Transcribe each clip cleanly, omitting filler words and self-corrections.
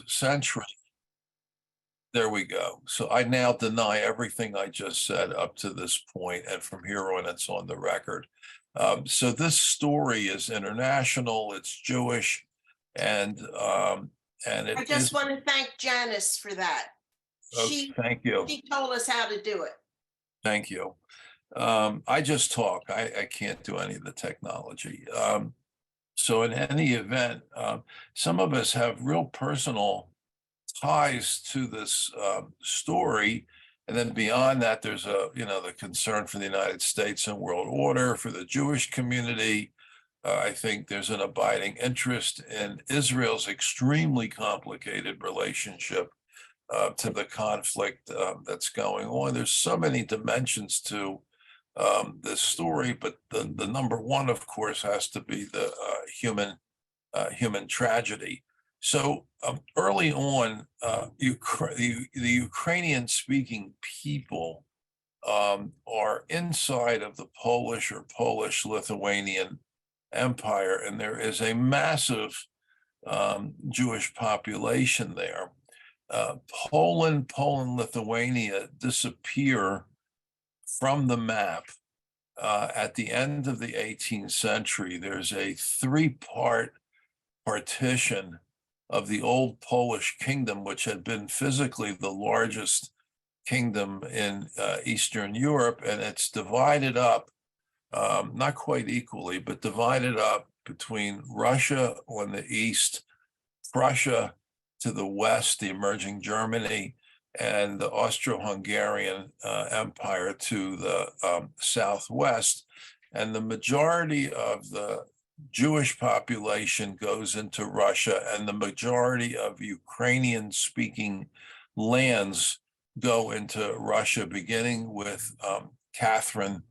century. There we go. So I now deny everything I just said up to this point, and from here on, it's on the record. So this story is international. It's Jewish, and it I just is. want to thank Janice for that. Oh, thank you. She told us how to do it. Thank you. I just talk. I can't do any of the technology. So in any event, some of us have real personal ties to this story. And then beyond that, there's the concern for the United States and world order, for the Jewish community. I think there's an abiding interest in Israel's extremely complicated relationship to the conflict that's going on. There's so many dimensions to this story, but the number one, of course, has to be the human tragedy. So early on, the Ukrainian-speaking people are inside of the Polish or Polish-Lithuanian Empire, and there is a massive Jewish population there. Poland, Lithuania disappear from the map at the end of the 18th century. There's a three-part partition of the old Polish kingdom, which had been physically the largest kingdom in Eastern Europe, and it's divided up, not quite equally, but divided up between Russia on the east, Prussia to the west, the emerging Germany, and the Austro-Hungarian Empire to the southwest. And the majority of the Jewish population goes into Russia, and the majority of Ukrainian-speaking lands go into Russia, beginning with Catherine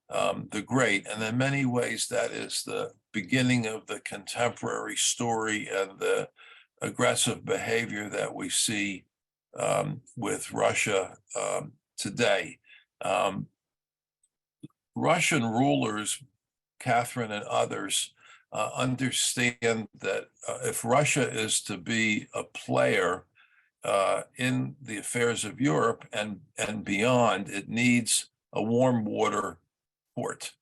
the Great. And in many ways, that is the beginning of the contemporary story and the aggressive behavior that we see with Russia today. Russian rulers, Catherine and others, understand that if Russia is to be a player in the affairs of Europe and beyond, it needs a warm water port.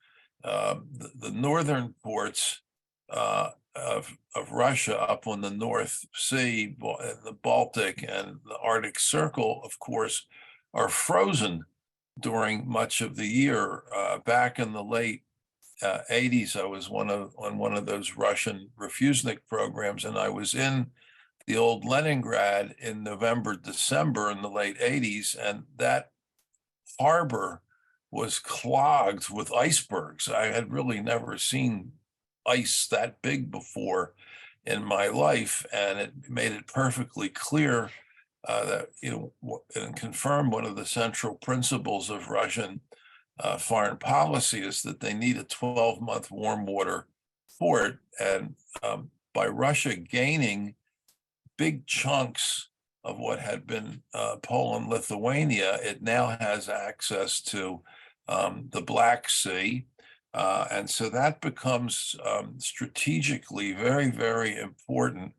The northern ports of Russia up on the North Sea, the Baltic, and the Arctic Circle, of course, are frozen during much of the year. Back in the late 80s, I was on one of those Russian refusenik programs, and I was in the old Leningrad in November, December in the late 80s, and that harbor was clogged with icebergs. I had really never seen ice that big before in my life, and it made it perfectly clear that, and confirmed one of the central principles of Russian foreign policy is that they need a 12-month warm water port. And by Russia gaining big chunks of what had been Poland, Lithuania, it now has access to the Black Sea. And so that becomes strategically very, very important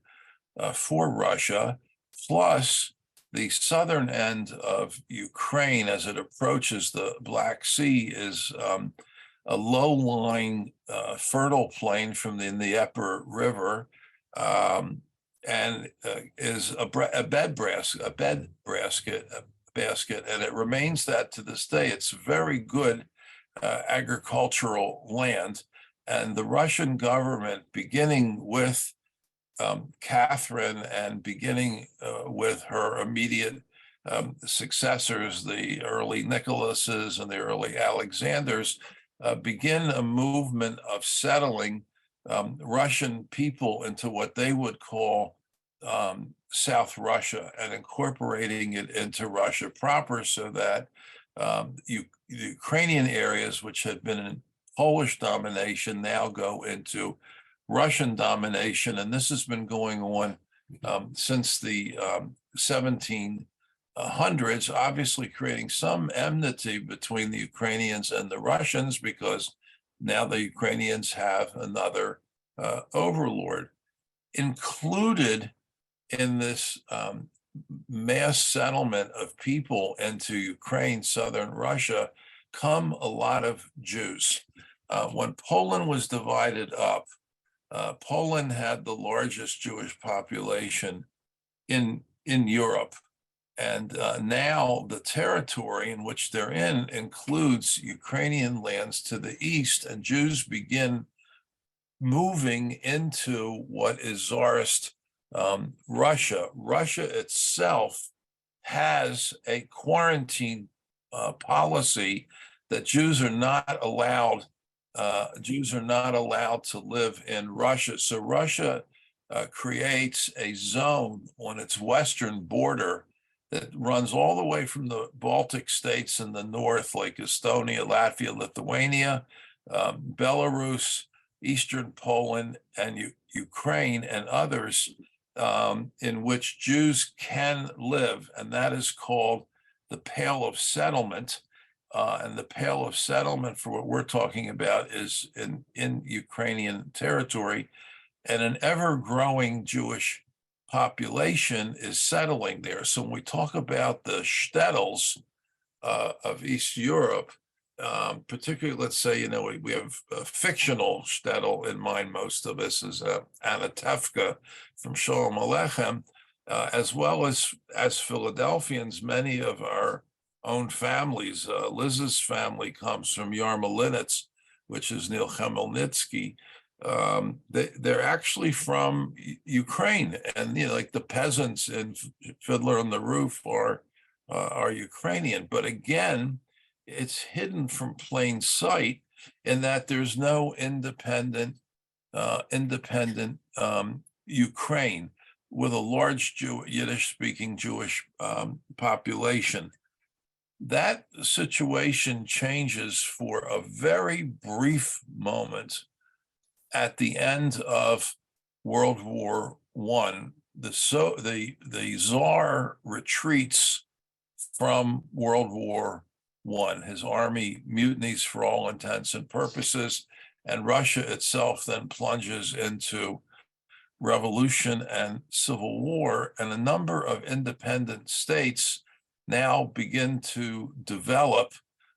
for Russia. Plus, the southern end of Ukraine, as it approaches the Black Sea, is a low-lying fertile plain from the Dnieper River, and is a bed basket, and it remains that to this day. It's very good agricultural land, and the Russian government, beginning with Catherine and beginning with her immediate successors, the early Nicholases and the early Alexanders, begin a movement of settling Russian people into what they would call South Russia and incorporating it into Russia proper, so that the Ukrainian areas, which had been in Polish domination, now go into Russian domination. And this has been going on since the 1700s, obviously creating some enmity between the Ukrainians and the Russians, because now the Ukrainians have another overlord. Included in this mass settlement of people into Ukraine, southern Russia, come a lot of Jews. When Poland was divided up, Poland had the largest Jewish population in Europe. And now the territory in which they're in includes Ukrainian lands to the east, and Jews begin moving into what is Tsarist Russia. Russia itself has a quarantine policy that Jews are not allowed. Jews are not allowed to live in Russia. So Russia creates a zone on its western border that runs all the way from the Baltic states in the north, like Estonia, Latvia, Lithuania, Belarus, Eastern Poland, and Ukraine, and others, in which Jews can live, and that is called the Pale of Settlement. And the Pale of Settlement, for what we're talking about, is in Ukrainian territory, and an ever-growing Jewish population is settling there. So when we talk about the shtetls of East Europe, particularly, let's say, we have a fictional shtetl in mind. Most of us is Anatevka from Sholem Aleichem, as well as Philadelphians. Many of our own families, Liz's family comes from Yarmolinets, which is Neil Chmelnytsky. They're actually from Ukraine, and like the peasants in Fiddler on the Roof are Ukrainian. But again, it's hidden from plain sight in that there's no independent Ukraine with a large Yiddish-speaking Jewish population. That situation changes for a very brief moment at the end of World War I. The Tsar retreats from World War I. His army mutinies for all intents and purposes, and Russia itself then plunges into revolution and civil war, and a number of independent states now begin to develop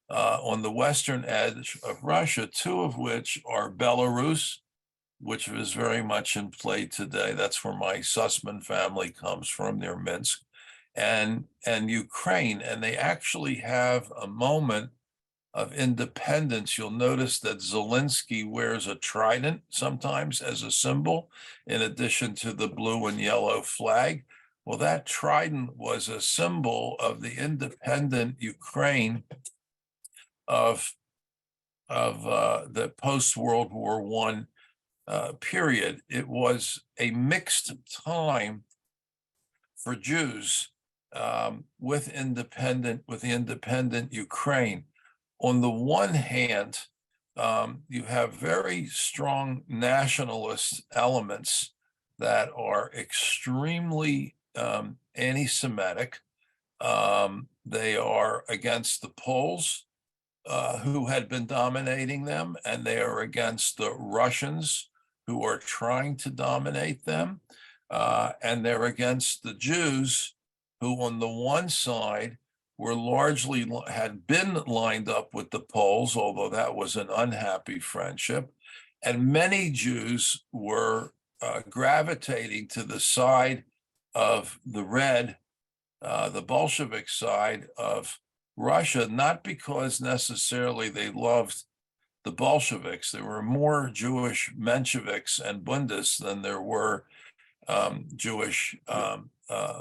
on the western edge of Russia, two of which are Belarus, which is very much in play today. That's where my Sussman family comes from, near Minsk, and Ukraine. And they actually have a moment of independence. You'll notice that Zelensky wears a trident sometimes as a symbol, in addition to the blue and yellow flag. Well, that trident was a symbol of the independent Ukraine of the post-World War I period. It was a mixed time for Jews with the independent Ukraine. On the one hand, you have very strong nationalist elements that are extremely anti-Semitic. They are against the Poles, who had been dominating them, and they are against the Russians, who are trying to dominate them, and they're against the Jews, who on the one side were largely had been lined up with the Poles, although that was an unhappy friendship, and many Jews were gravitating to the side of the red, the Bolshevik side of Russia, not because necessarily they loved the Bolsheviks. There were more Jewish Mensheviks and Bundists than there were Jewish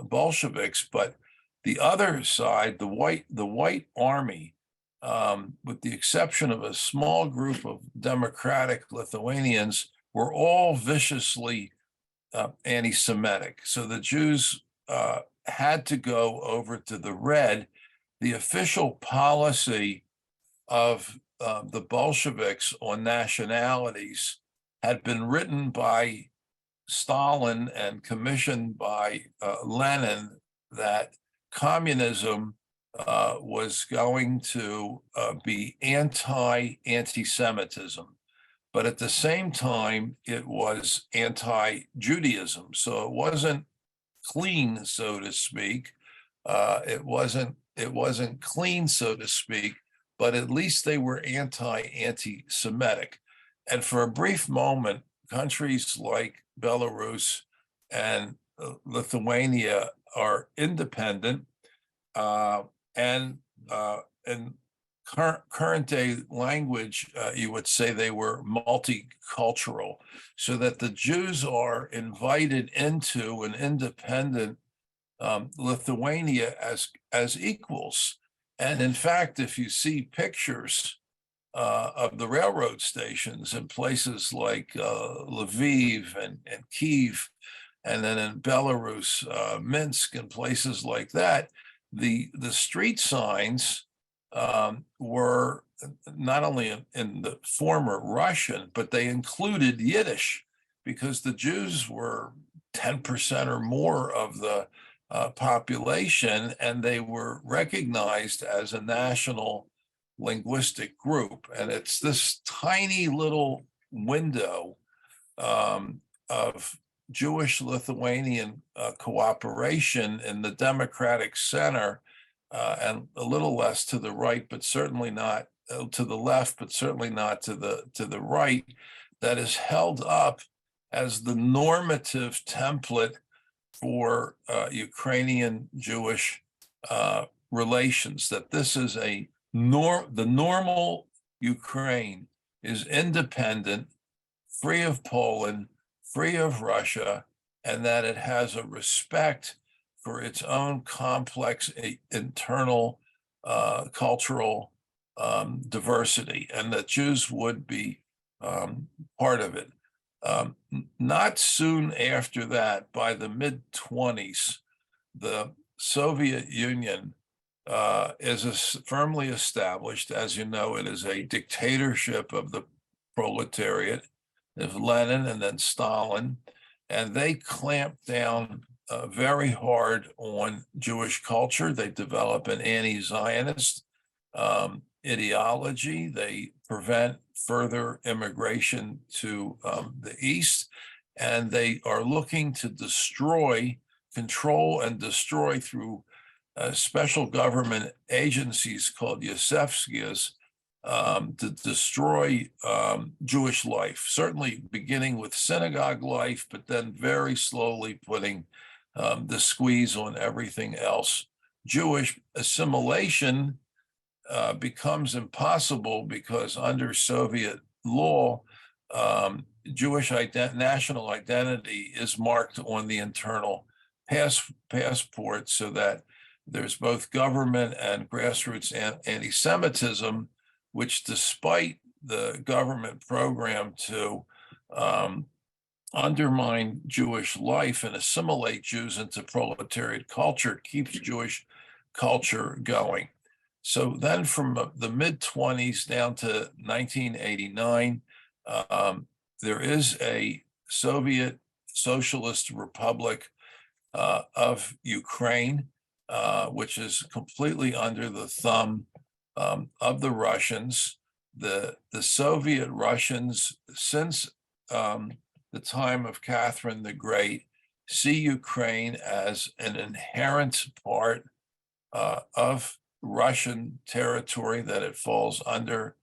Bolsheviks. But the other side, the white army, with the exception of a small group of democratic Lithuanians, were all viciously anti-Semitic. So the Jews had to go over to the red. The official policy of the Bolsheviks on nationalities had been written by Stalin and commissioned by Lenin, that communism was going to be anti-Semitism, but at the same time, it was anti-Judaism. So it wasn't clean, so to speak. It wasn't clean, so to speak, but at least they were anti-Semitic. And for a brief moment, countries like Belarus and Lithuania are independent, and in current day language, you would say they were multicultural, so that the Jews are invited into an independent Lithuania as equals. And in fact, if you see pictures of the railroad stations in places like Lviv and Kiev, and then in Belarus, Minsk, and places like that, the street signs were not only in the former Russian, but they included Yiddish, because the Jews were 10% or more of the population, and they were recognized as a national linguistic group. And it's this tiny little window of Jewish-Lithuanian cooperation in the democratic center, and a little less to the right, but certainly not to the left, but certainly not to the right, that is held up as the normative template for Ukrainian Jewish relations. That this is the normal Ukraine is independent, free of Poland, free of Russia, and that it has a respect for its own complex internal cultural diversity, and that Jews would be part of it. Not soon after that, by the mid-20s, the Soviet Union is firmly established. As you know, it is a dictatorship of the proletariat, of Lenin and then Stalin, and they clamped down very hard on Jewish culture. They develop an anti-Zionist ideology. They prevent further immigration to the East, and they are looking to control and destroy through special government agencies called Yosefskias, to destroy Jewish life, certainly beginning with synagogue life, but then very slowly putting the squeeze on everything else. Jewish assimilation becomes impossible because under Soviet law, Jewish national identity is marked on the internal passport, so that there's both government and grassroots anti-Semitism, which, despite the government program to undermine Jewish life and assimilate Jews into proletariat culture, keeps Jewish culture going. So then from the mid-20s down to 1989, there is a Soviet Socialist Republic of Ukraine, which is completely under the thumb of the Russians. The Soviet Russians, since the time of Catherine the Great, see Ukraine as an inherent part of Russian territory, that it falls under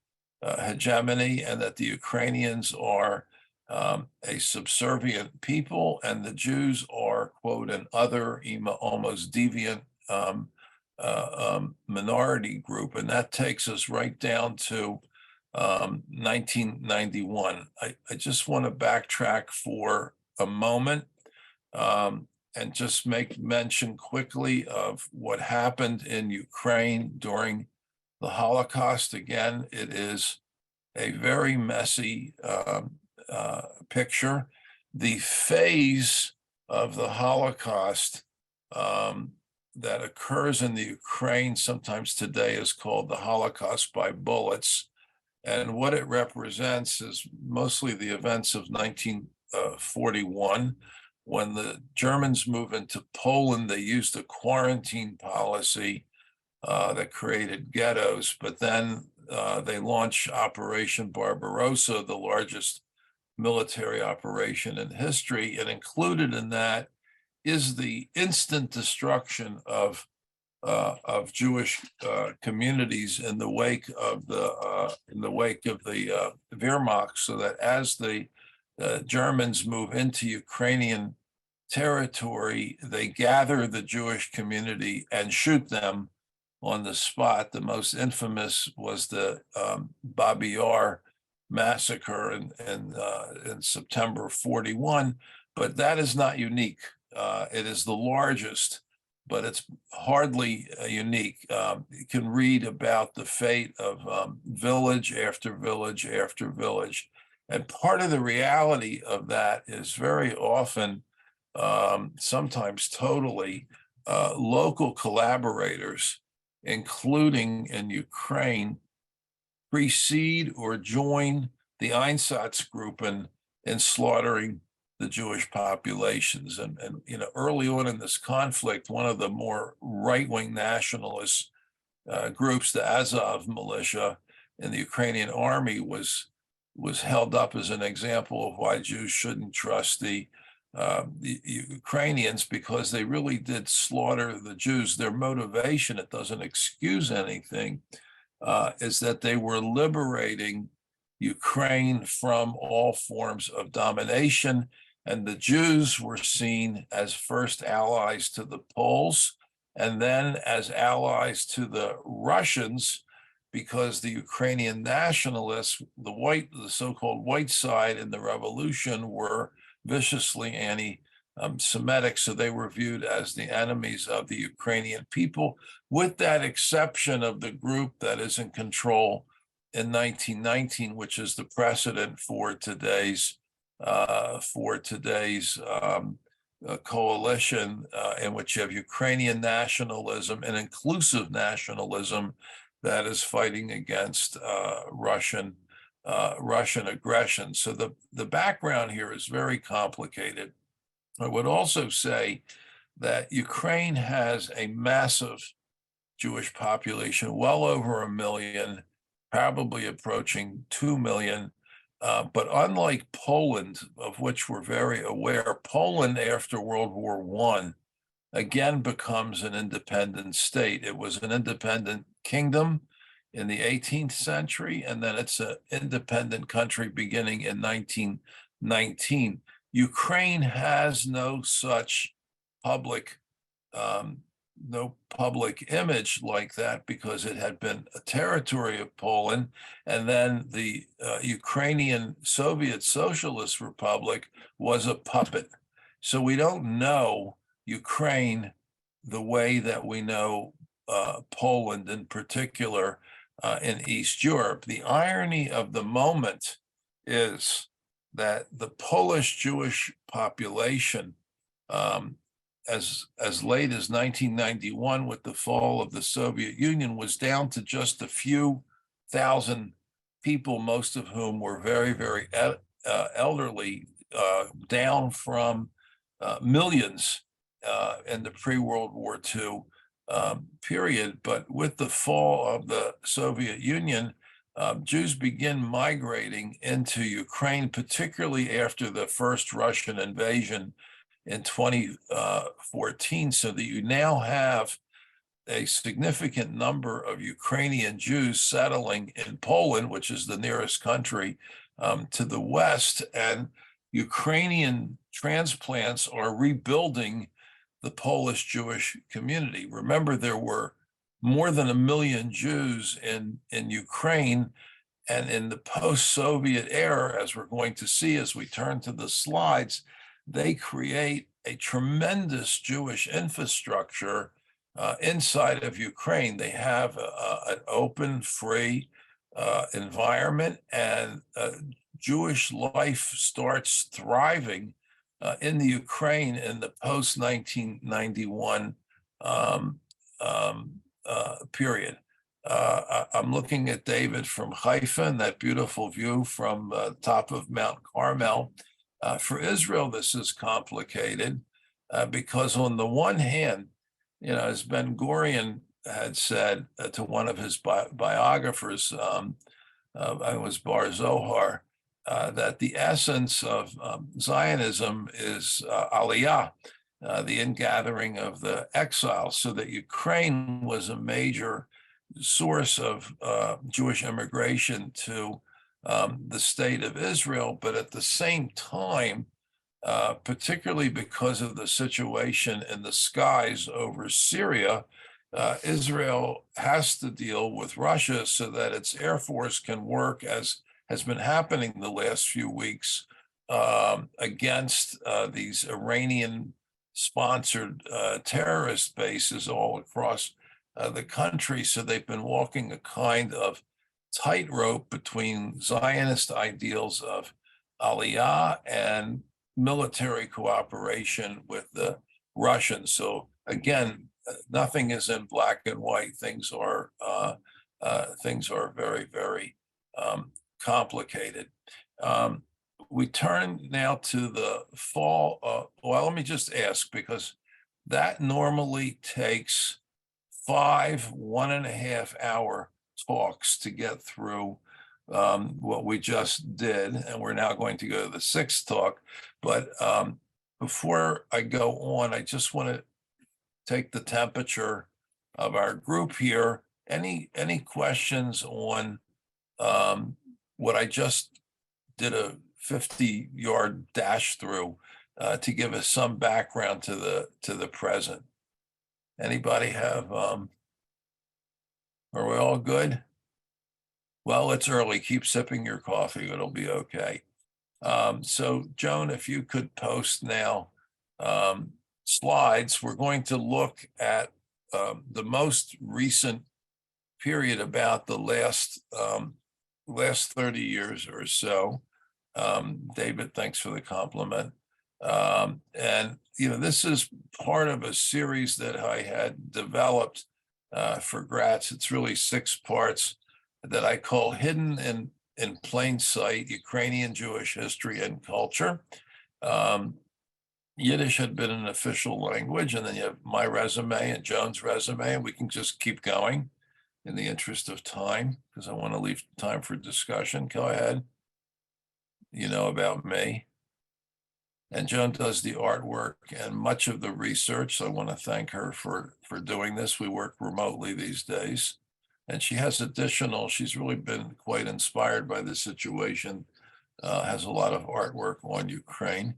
hegemony, and that the Ukrainians are a subservient people, and the Jews are, quote, an other, almost deviant minority group. And that takes us right down to 1991. I just want to backtrack for a moment and just make mention quickly of what happened in Ukraine during the Holocaust. Again, it is a very messy picture. The phase of the Holocaust that occurs in the Ukraine sometimes today is called the Holocaust by bullets. And what it represents is mostly the events of 1941. When the Germans moved into Poland, they used a quarantine policy that created ghettos, but then they launched Operation Barbarossa, the largest military operation in history, and included in that is the instant destruction of Jewish communities in the wake of the Wehrmacht, so that as the Germans move into Ukrainian territory, they gather the Jewish community and shoot them on the spot. The most infamous was the Babi Yar massacre in September of 41, but that is not unique. It is the largest, but it's hardly unique. You can read about the fate of village after village after village. And part of the reality of that is very often, sometimes totally, local collaborators, including in Ukraine, precede or join the Einsatzgruppen in slaughtering the Jewish populations. And early on in this conflict, one of the more right-wing nationalist groups, the Azov militia in the Ukrainian army, was held up as an example of why Jews shouldn't trust the Ukrainians, because they really did slaughter the Jews. Their motivation, it doesn't excuse anything, is that they were liberating Ukraine from all forms of domination. And the Jews were seen as first allies to the Poles, and then as allies to the Russians, because the Ukrainian nationalists, the so-called white side in the revolution, were viciously anti-Semitic. So they were viewed as the enemies of the Ukrainian people, with that exception of the group that is in control in 1919, which is the precedent for today's coalition, in which you have Ukrainian nationalism and inclusive nationalism that is fighting against Russian aggression. So the background here is very complicated. I would also say that Ukraine has a massive Jewish population, well over 1 million, probably approaching 2 million. But unlike Poland, of which we're very aware, Poland after World War I again becomes an independent state. It was an independent kingdom in the 18th century, and then it's an independent country beginning in 1919. Ukraine has no such public image like that, because it had been a territory of Poland, and then the Ukrainian Soviet Socialist Republic was a puppet. So we don't know Ukraine the way that we know Poland in particular in East Europe. The irony of the moment is that the Polish Jewish population, as late as 1991, with the fall of the Soviet Union, was down to just a few thousand people, most of whom were very, very elderly, down from millions in the pre-World War II period. But with the fall of the Soviet Union, Jews begin migrating into Ukraine, particularly after the first Russian invasion in 2014, so that you now have a significant number of Ukrainian Jews settling in Poland, which is the nearest country to the west, and Ukrainian transplants are rebuilding the Polish Jewish community. Remember, there were more than 1 million Jews in Ukraine, and in the post-Soviet era, as we're going to see as we turn to the slides, they create a tremendous Jewish infrastructure inside of Ukraine. They have an open, free environment, and Jewish life starts thriving in the Ukraine in the post-1991 period. I'm looking at David from Haifa and that beautiful view from top of Mount Carmel. For Israel, this is complicated because on the one hand, as Ben Gurion had said to one of his biographers, I was Bar Zohar, that the essence of Zionism is aliyah. the ingathering of the exiles, so that Ukraine was a major source of Jewish immigration to the state of Israel. But at the same time, particularly because of the situation in the skies over Syria, Israel has to deal with Russia so that its Air Force can work, as has been happening the last few weeks, against these Iranian sponsored terrorist bases all across the country. So they've been walking a kind of tightrope between Zionist ideals of Aliyah and military cooperation with the Russians. So again, nothing is in black and white. Things are very, very complicated. We turn now to the fall. Well, let me just ask, because that normally takes 5 1.5 hour talks to get through what we just did, and we're now going to go to the 6th talk. But before I go on, I just want to take the temperature of our group here. Any questions on what I just did a 50-yard dash through to give us some background to the present? Anybody have? Are we all good? Well, it's early. Keep sipping your coffee. It'll be okay. So Joan, if you could post now slides, we're going to look at the most recent period, about the last 30 years or so. David, thanks for the compliment. And this is part of a series that I had developed for Gratz. It's really 6 parts that I call Hidden in Plain Sight: Ukrainian Jewish History and Culture. Yiddish had been an official language, and then you have my resume and Joan's resume, and we can just keep going in the interest of time, because I want to leave time for discussion. Go ahead. You know about me. And Joan does the artwork and much of the research. So I want to thank her for doing this. We work remotely these days. And she has she's really been quite inspired by the situation, has a lot of artwork on Ukraine.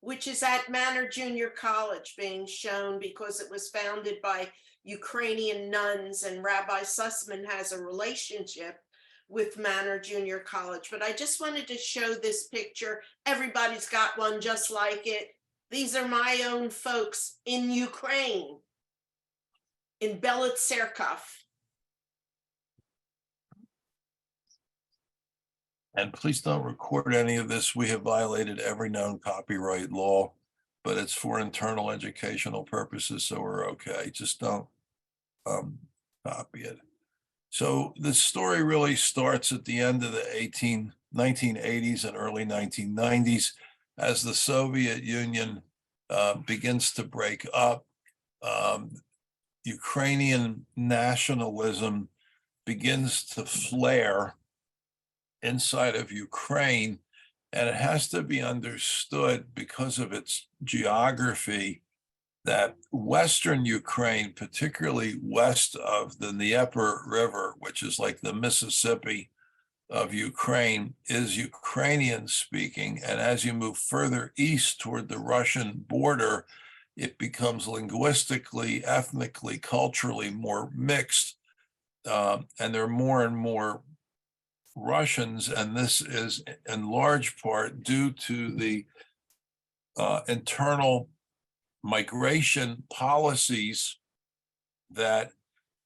Which is at Manor Junior College being shown because it was founded by Ukrainian nuns, and Rabbi Sussman has a relationship with Manor Junior College. But I just wanted to show this picture. Everybody's got one just like it. These are my own folks in Ukraine, in Belotserkov. And please don't record any of this. We have violated every known copyright law, but it's for internal educational purposes, so we're okay. Just don't copy it. So this story really starts at the end of the 1980s and early 1990s, as the Soviet Union begins to break up. Ukrainian nationalism begins to flare inside of Ukraine, and it has to be understood, because of its geography, that Western Ukraine, particularly west of the Dnieper River, which is like the Mississippi of Ukraine, is Ukrainian speaking. And as you move further east toward the Russian border, it becomes linguistically, ethnically, culturally more mixed. And there are more and more Russians, and this is in large part due to the internal migration policies that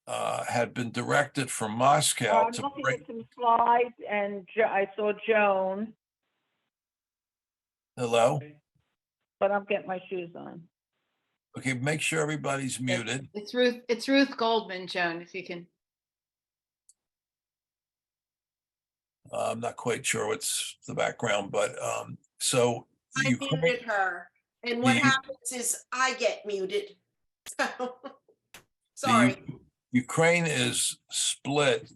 had been directed from Moscow I'm to looking bring. at some slides, and I saw Joan, Hello? but I'm getting my shoes on. Okay, make sure everybody's muted. It's Ruth Goldman, Joan, if you can. I'm not quite sure what's the background, but so I Ukraine, muted her. And what happens is I get muted. So, sorry. Ukraine is split.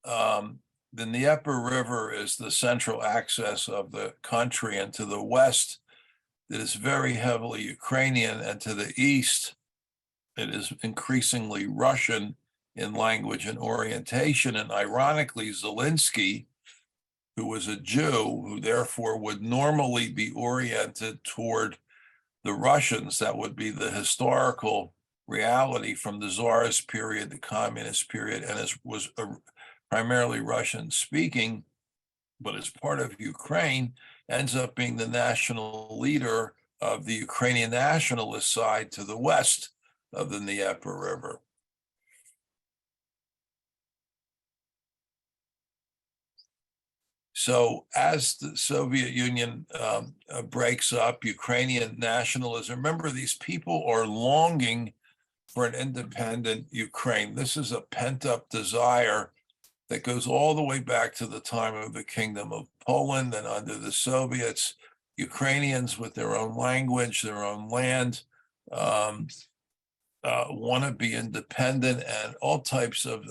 The Dnieper River is the central axis of the country, and to the west, that is very heavily Ukrainian, and to the east, it is increasingly Russian in language and orientation. And ironically, Zelensky, who was a Jew, who therefore would normally be oriented toward the Russians, that would be the historical reality from the Tsarist period, the communist period, and was primarily Russian speaking, but as part of Ukraine, ends up being the national leader of the Ukrainian nationalist side to the west of the Dnieper River. So as the Soviet Union breaks up, Ukrainian nationalism, remember, these people are longing for an independent Ukraine. This is a pent-up desire that goes all the way back to the time of the Kingdom of Poland, and under the Soviets, Ukrainians with their own language, their own land, want to be independent, and all types of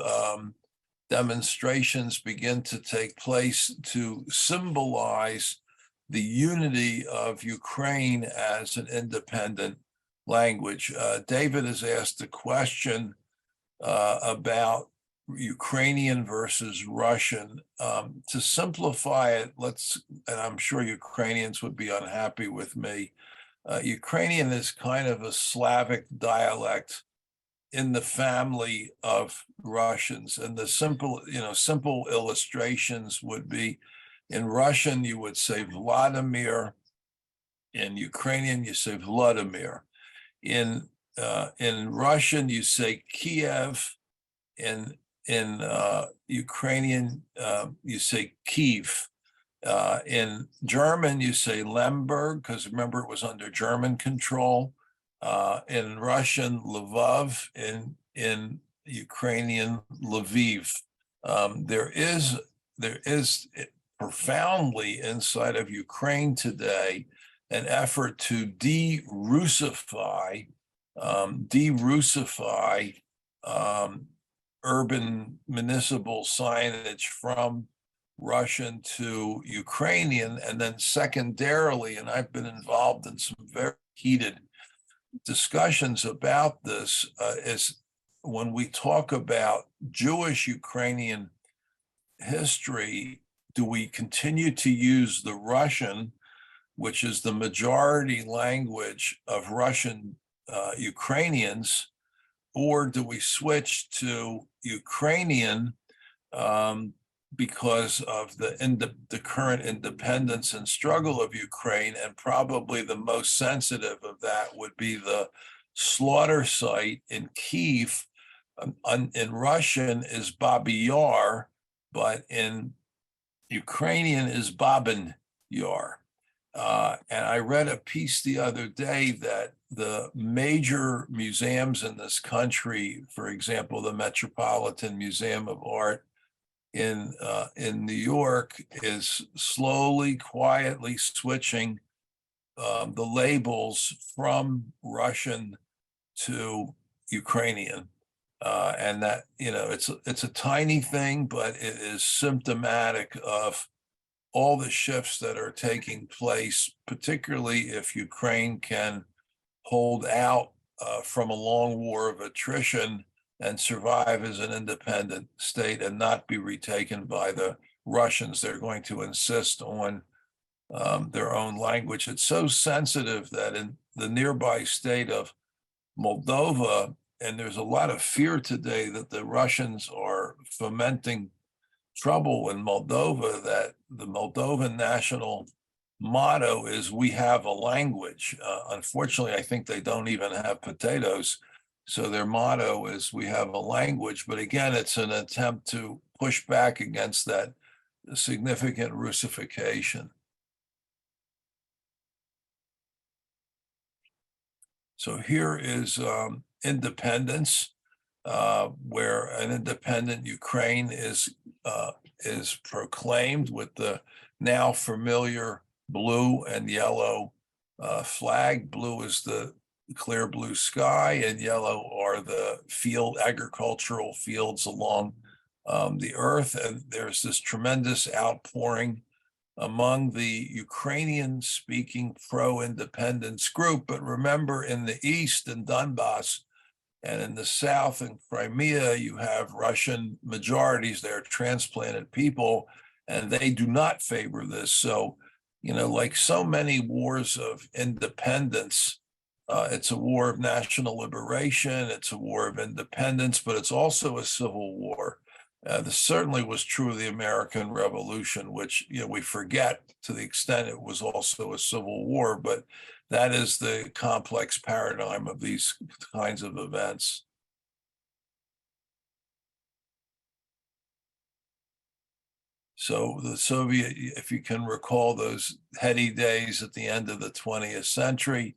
demonstrations begin to take place to symbolize the unity of Ukraine as an independent language. David has asked a question about Ukrainian versus Russian. To simplify it, and I'm sure Ukrainians would be unhappy with me, Ukrainian is kind of a Slavic dialect in the family of Russians. And the simple illustrations would be, in Russian, you would say Vladimir. In Ukrainian, you say Vladimir. In Russian, you say Kiev. In Ukrainian, you say Kiev. In German, you say Lemberg, because remember, it was under German control. In Russian, Lvov. In Ukrainian, Lviv. There is profoundly inside of Ukraine today an effort to de-Russify urban municipal signage from Russian to Ukrainian. And then secondarily, and I've been involved in some very heated discussions about this, is when we talk about Jewish Ukrainian history, do we continue to use the Russian, which is the majority language of Russian Ukrainians, or do we switch to Ukrainian because of the current independence and struggle of Ukraine? And probably the most sensitive of that would be the slaughter site in Kiev. In Russian is Babi Yar, but in Ukrainian is Babin Yar. And I read a piece the other day that the major museums in this country, for example, the Metropolitan Museum of Art in New York, is slowly, quietly switching the labels from Russian to Ukrainian. And that, it's a tiny thing, but it is symptomatic of all the shifts that are taking place, particularly if Ukraine can hold out from a long war of attrition and survive as an independent state and not be retaken by the Russians. They're going to insist on their own language. It's so sensitive that in the nearby state of Moldova, and there's a lot of fear today that the Russians are fomenting trouble in Moldova, that the Moldovan national motto is "we have a language." Unfortunately, I think they don't even have potatoes. So their motto is "we have a language." But again, it's an attempt to push back against that significant Russification. So here is independence, where an independent Ukraine is proclaimed with the now familiar blue and yellow flag. Blue is the clear blue sky, and yellow are the agricultural fields along the earth. And there's this tremendous outpouring among the Ukrainian-speaking pro-independence group. But remember, in the east, in Donbass, and in the south, in Crimea, you have Russian majorities. They're transplanted people, and they do not favor this. So, like so many wars of independence, it's a war of national liberation, it's a war of independence, but it's also a civil war. This certainly was true of the American Revolution, which we forget to the extent it was also a civil war, but that is the complex paradigm of these kinds of events. So the Soviet, if you can recall those heady days at the end of the 20th century,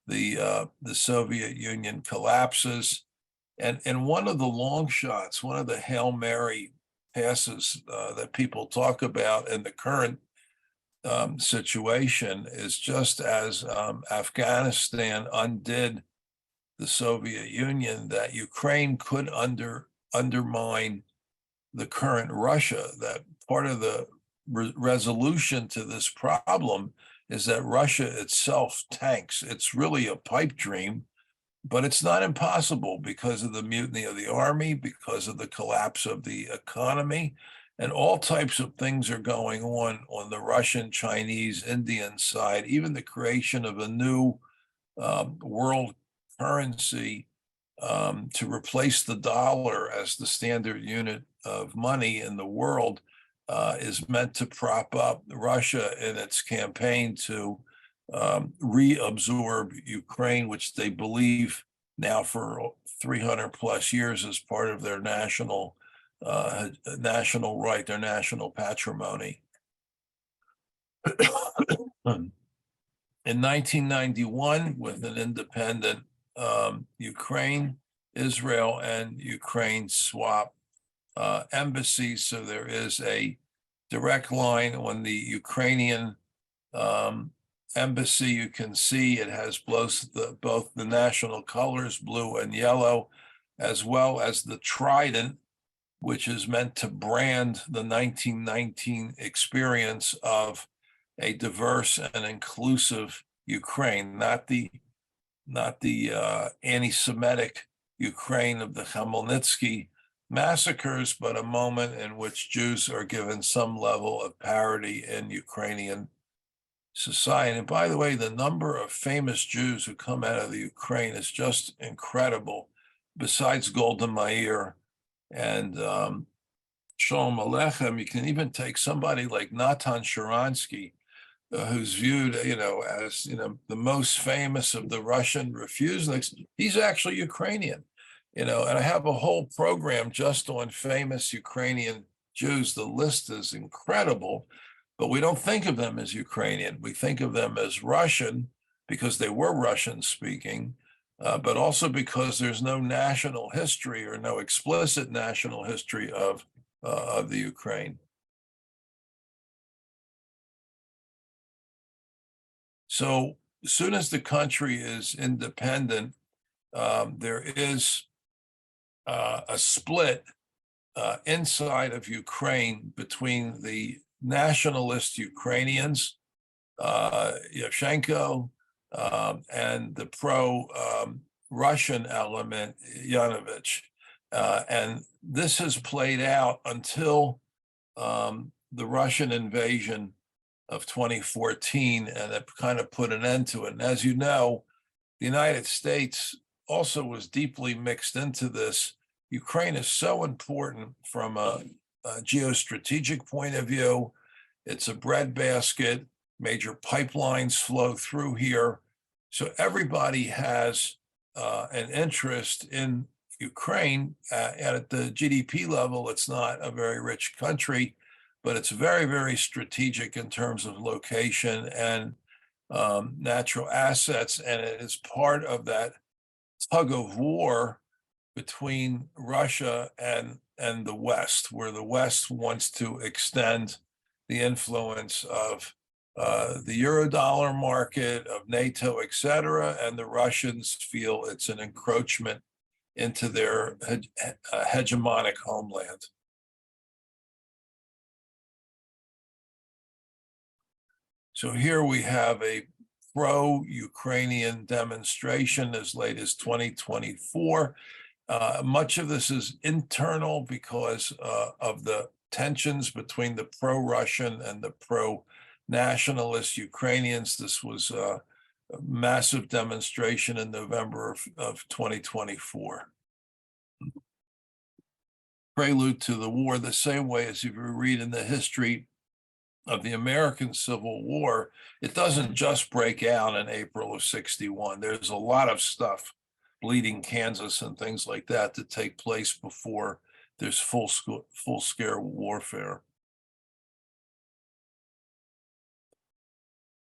the Soviet Union collapses. And one of the long shots, one of the Hail Mary passes that people talk about in the current situation is just as Afghanistan undid the Soviet Union, that Ukraine could undermine the current Russia, that part of the resolution to this problem is that Russia itself tanks. It's really a pipe dream, but it's not impossible because of the mutiny of the army, because of the collapse of the economy, and all types of things are going on the Russian, Chinese, Indian side, even the creation of a new world currency to replace the dollar as the standard unit of money in the world is meant to prop up Russia in its campaign to reabsorb Ukraine, which they believe now for 300 plus years as part of their national right, their national patrimony. In 1991, with an independent Ukraine, Israel and Ukraine swap embassies, so there is a direct line on the Ukrainian embassy. You can see it has both the national colors, blue and yellow, as well as the trident, which is meant to brand the 1919 experience of a diverse and inclusive Ukraine, not the anti-Semitic Ukraine of the Khmelnytsky massacres, but a moment in which Jews are given some level of parity in Ukrainian society. And by the way, the number of famous Jews who come out of the Ukraine is just incredible. Besides Golda Meir and Shalom Aleichem, you can even take somebody like Natan Sharansky, who's viewed, as the most famous of the Russian refuseniks. He's actually Ukrainian, and I have a whole program just on famous Ukrainian Jews. The list is incredible, but we don't think of them as Ukrainian. We think of them as Russian because they were Russian speaking, but also because there's no national history or no explicit national history of the Ukraine. So as soon as the country is independent, there is a split inside of Ukraine between the nationalist Ukrainians, Yushchenko, and the pro-Russian element, Yanukovych. And this has played out until the Russian invasion of 2014, and it kind of put an end to it. And as you know, the United States also was deeply mixed into this. Ukraine is so important from a geostrategic point of view. It's a breadbasket. Major pipelines flow through here. So everybody has an interest in Ukraine. At the GDP level, it's not a very rich country, but it's very, very strategic in terms of location and natural assets. And it is part of that tug of war between Russia and the West, where the West wants to extend the influence of the Eurodollar market, of NATO, et cetera, and the Russians feel it's an encroachment into their hegemonic homeland. So here we have a pro-Ukrainian demonstration as late as 2024. Much of this is internal because of the tensions between the pro-Russian and the pro-nationalist Ukrainians. This was a massive demonstration in November of 2024. Prelude to the war, the same way as if you read in the history of the American Civil War, it doesn't just break out in April of '61. There's a lot of stuff, bleeding Kansas and things like that, to take place before there's full-scale warfare.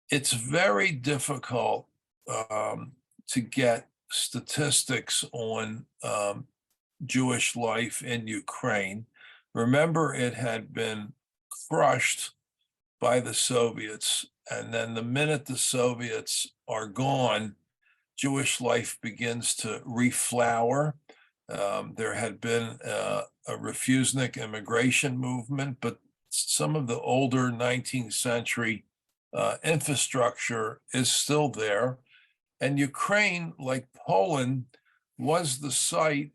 It's very difficult to get statistics on Jewish life in Ukraine. Remember, it had been crushed by the Soviets, and then the minute the Soviets are gone, Jewish life begins to reflower. There had been a refusnik immigration movement, but some of the older 19th century infrastructure is still there. And Ukraine, like Poland, was the site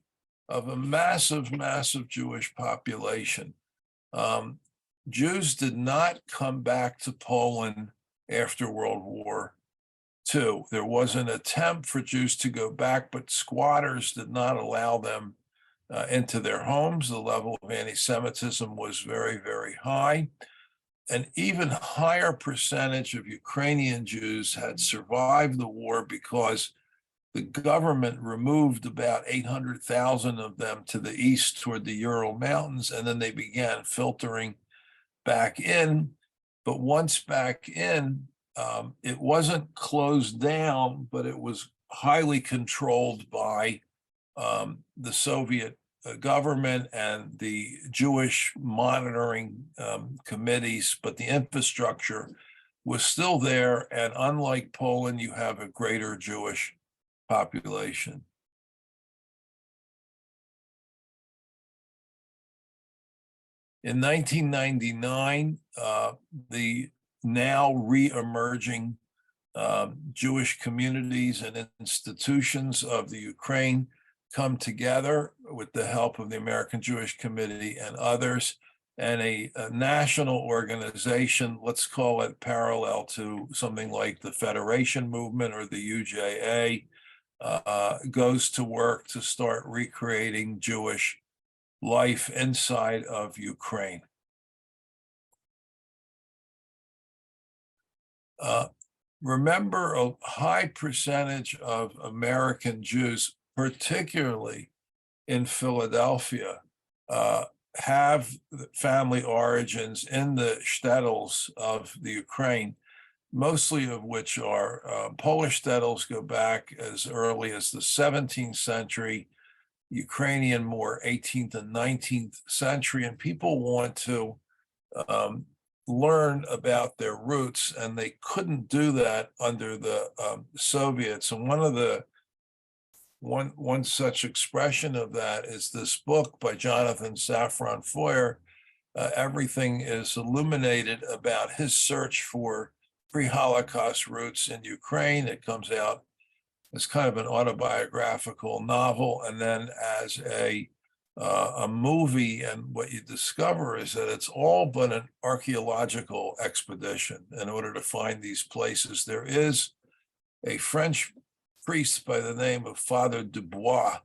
of a massive, massive Jewish population. Jews did not come back to Poland after World War II. There was an attempt for Jews to go back, but squatters did not allow them into their homes. The level of anti-Semitism was very, very high. An even higher percentage of Ukrainian Jews had survived the war because the government removed about 800,000 of them to the east toward the Ural Mountains, and then they began filtering back in. But once back in, it wasn't closed down, but it was highly controlled by the Soviet government and the Jewish monitoring committees, but the infrastructure was still there. And unlike Poland, you have a greater Jewish population. In 1999, the now re-emerging Jewish communities and institutions of the Ukraine come together with the help of the American Jewish Committee and others, and a national organization, let's call it parallel to something like the Federation Movement or the UJA, goes to work to start recreating Jewish life inside of Ukraine. Remember, a high percentage of American Jews, particularly in Philadelphia, have family origins in the shtetls of the Ukraine, mostly of which are Polish shtetls go back as early as the 17th century, Ukrainian more 18th and 19th century, and people want to learn about their roots, and they couldn't do that under the Soviets. And one such expression of that is this book by Jonathan Safran Foer. Everything is illuminated about his search for pre-Holocaust roots in Ukraine. It comes out as kind of an autobiographical novel, and then as a movie. And what you discover is that it's all but an archaeological expedition in order to find these places. There is a French priest by the name of Father Dubois,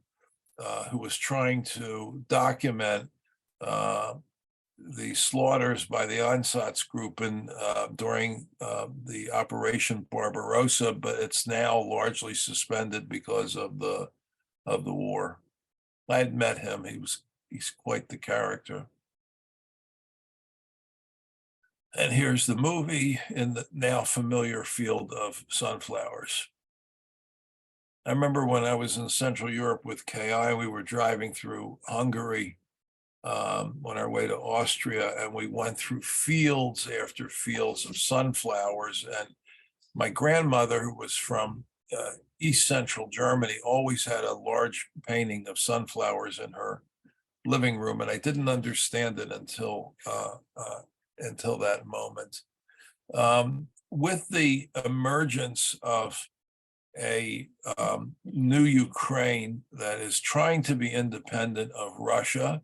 who was trying to document the slaughters by the Ansatz group during the Operation Barbarossa, but it's now largely suspended because of the war. I had met him. He's quite the character. And here's the movie in the now familiar field of sunflowers. I remember when I was in Central Europe with KI, we were driving through Hungary on our way to Austria, and we went through fields after fields of sunflowers. And my grandmother, who was from East Central Germany, always had a large painting of sunflowers in her living room, and I didn't understand it until that moment. with the emergence of a new Ukraine that is trying to be independent of Russia,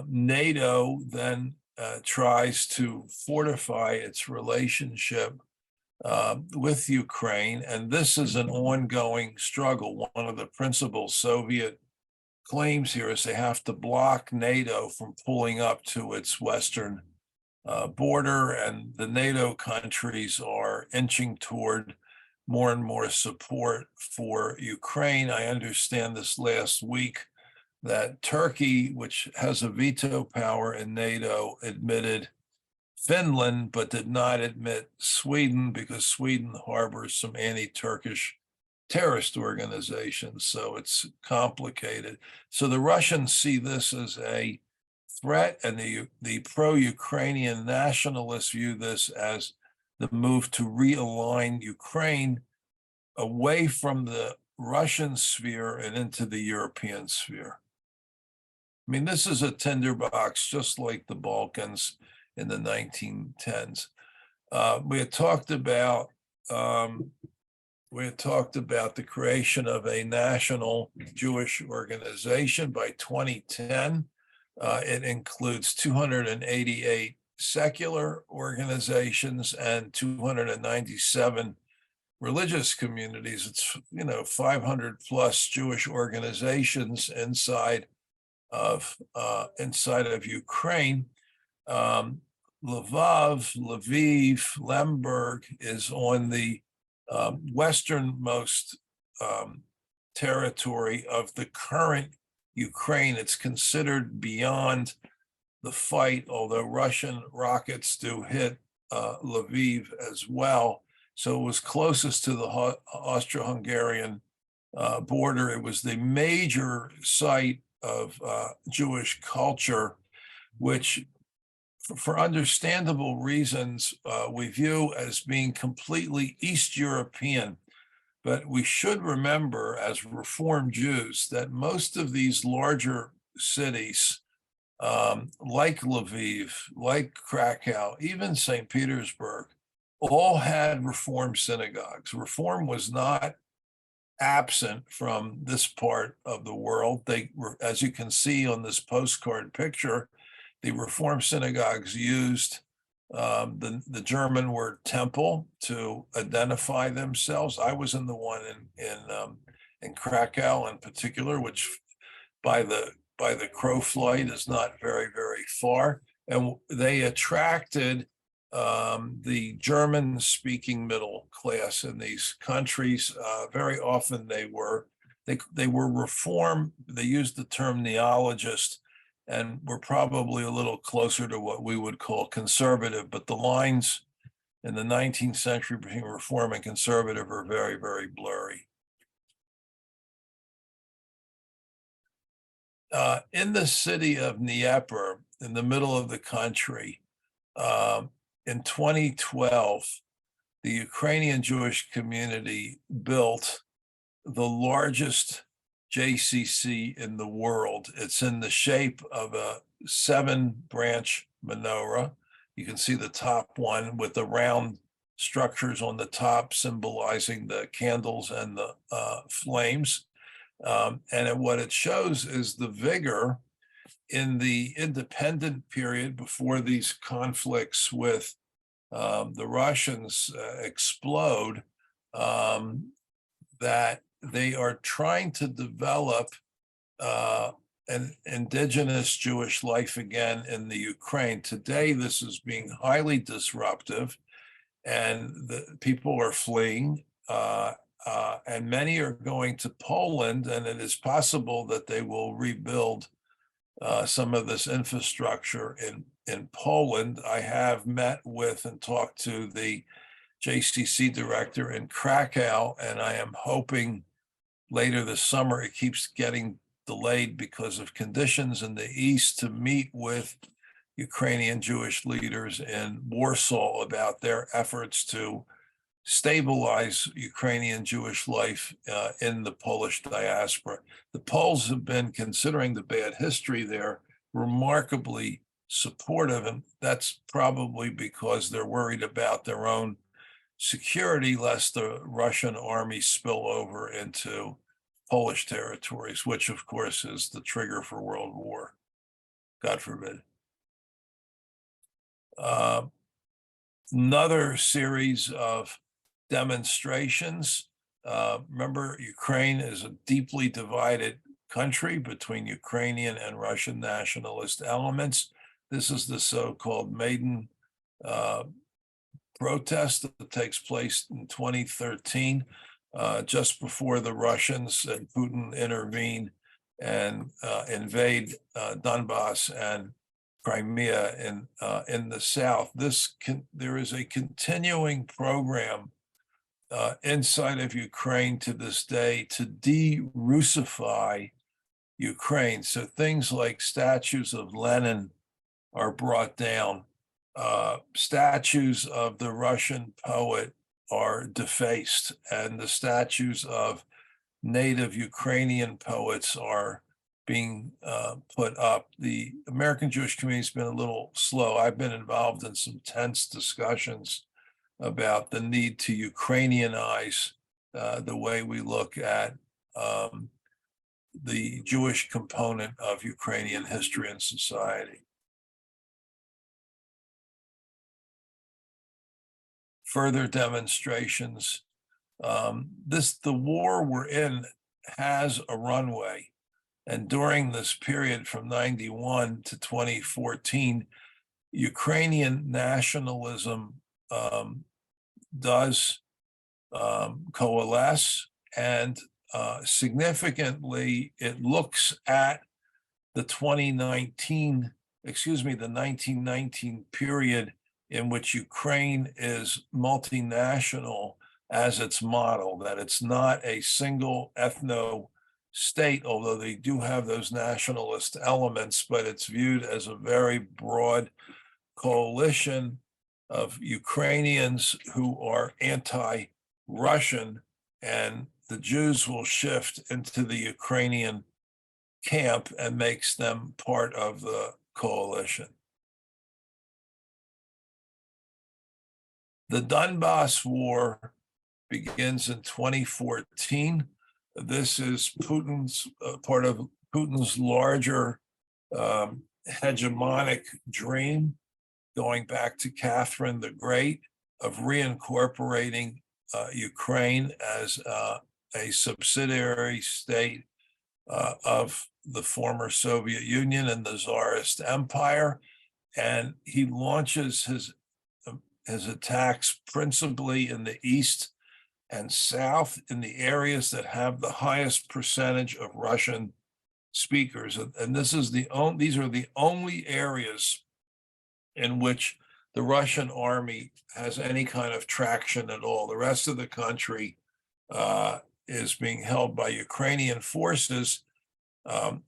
NATO then tries to fortify its relationship with Ukraine, and this is an ongoing struggle. One of the principal Soviet claims here is they have to block NATO from pulling up to its western border, and the NATO countries are inching toward more and more support for Ukraine. I understand this last week that Turkey, which has a veto power in NATO, admitted Finland, but did not admit Sweden because Sweden harbors some anti-Turkish terrorist organizations. So it's complicated. So the Russians see this as a threat, and the pro-Ukrainian nationalists view this as the move to realign Ukraine away from the Russian sphere and into the European sphere. I mean, this is a tinderbox, just like the Balkans in the 1910s. We had talked about the creation of a national Jewish organization by 2010. It includes 288 secular organizations and 297 religious communities. It's 500 plus Jewish organizations inside of Ukraine. Lviv, Lemberg is on the westernmost territory of the current Ukraine. It's considered beyond the fight, although Russian rockets do hit Lviv as well. So it was closest to the Austro-Hungarian border. It was the major site of Jewish culture, which for understandable reasons, we view as being completely East European. But we should remember as Reformed Jews that most of these larger cities, like Lviv, like Krakow, even St. Petersburg, all had Reformed synagogues. Reform was not absent from this part of the world. They were, as you can see on this postcard picture, the Reformed synagogues used the German word temple to identify themselves. I was in the one in Krakow in particular, which by the crow flight is not very far, and they attracted the German-speaking middle class in these countries. Very often they were Reform. They used the term neologist, and were probably a little closer to what we would call conservative, but the lines in the 19th century between Reform and conservative are very blurry. In the city of Dnieper, in the middle of the country, in 2012, the Ukrainian Jewish community built the largest JCC in the world. It's in the shape of a 7-branch menorah. You can see the top one with the round structures on the top symbolizing the candles and the flames. And what it shows is the vigor in the independent period before these conflicts with the Russians explode, that they are trying to develop an indigenous Jewish life again in the Ukraine. Today, this is being highly disruptive, and the people are fleeing, and many are going to Poland, and it is possible that they will rebuild some of this infrastructure in Poland. I have met with and talked to the JCC director in Krakow, and I am hoping later this summer. It keeps getting delayed because of conditions in the East, to meet with Ukrainian Jewish leaders in Warsaw about their efforts to stabilize Ukrainian Jewish life in the Polish diaspora. The Poles have been, considering the bad history there, remarkably supportive, and that's probably because they're worried about their own security lest the Russian army spill over into Polish territories, which of course is the trigger for World War. God forbid. Another series of demonstrations. Remember, Ukraine is a deeply divided country between Ukrainian and Russian nationalist elements. This is the so-called Maidan protest that takes place in 2013, just before the Russians and Putin intervene and invade Donbass and Crimea in the south. There is a continuing program inside of Ukraine to this day to de-Russify Ukraine. So things like statues of Lenin are brought down. Statues of the Russian poet are defaced, and the statues of native Ukrainian poets are being put up. The American Jewish community has been a little slow. I've been involved in some tense discussions about the need to Ukrainianize the way we look at the Jewish component of Ukrainian history and society. Further demonstrations. The war we're in has a runway. And during this period from 91 to 2014, Ukrainian nationalism does coalesce, and significantly, it looks at the 1919 period in which Ukraine is multinational as its model, that it's not a single ethno state, although they do have those nationalist elements, but it's viewed as a very broad coalition of Ukrainians who are anti-Russian, and the Jews will shift into the Ukrainian camp and makes them part of the coalition. The Donbass War begins in 2014. This is Putin's part of Putin's larger hegemonic dream, going back to Catherine the Great, of reincorporating Ukraine as a subsidiary state of the former Soviet Union and the Tsarist Empire. And he launches his attacks principally in the east and south, in the areas that have the highest percentage of Russian speakers. And these are the only areas in which the Russian army has any kind of traction at all. The rest of the country is being held by Ukrainian forces.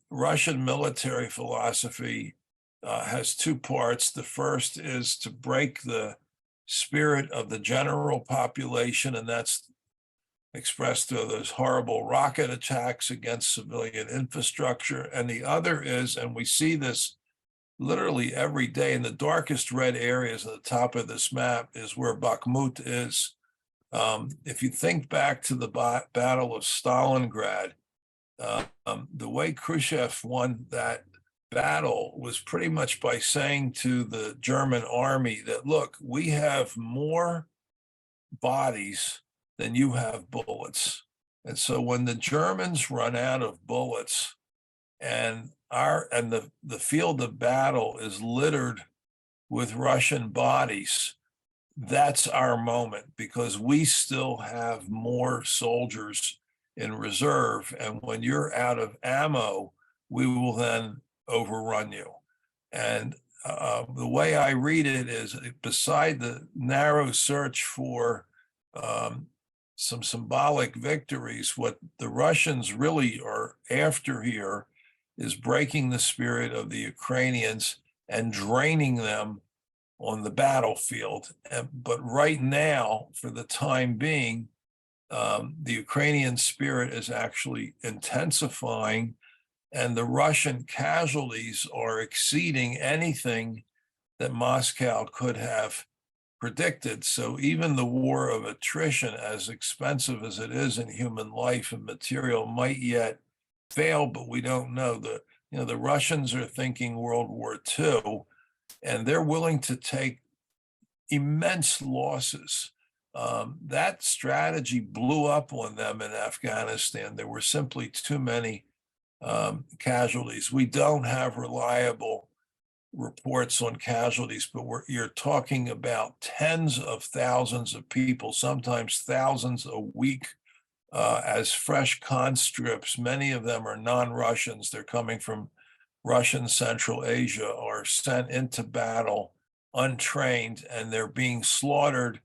Russian military philosophy has two parts. The first is to break the spirit of the general population, and that's expressed through those horrible rocket attacks against civilian infrastructure. And the other is, and we see this literally every day, in the darkest red areas at the top of this map is where Bakhmut is. If you think back to the Battle of Stalingrad, the way Khrushchev won that battle was pretty much by saying to the German army that, look, we have more bodies than you have bullets. And so when the Germans run out of bullets and the field of battle is littered with Russian bodies, that's our moment, because we still have more soldiers in reserve. And when you're out of ammo, we will then overrun you. And the way I read it is, beside the narrow search for some symbolic victories, what the Russians really are after here is breaking the spirit of the Ukrainians and draining them on the battlefield. But right now, for the time being, the Ukrainian spirit is actually intensifying, and the Russian casualties are exceeding anything that Moscow could have predicted. So even the war of attrition, as expensive as it is in human life and material, might yet fail, but we don't know. The Russians are thinking World War II, and they're willing to take immense losses. That strategy blew up on them in Afghanistan. There were simply too many casualties. We don't have reliable reports on casualties, but you're talking about tens of thousands of people, sometimes thousands a week, as fresh conscripts. Many of them are non-Russians. They're coming from Russian Central Asia, are sent into battle untrained, and they're being slaughtered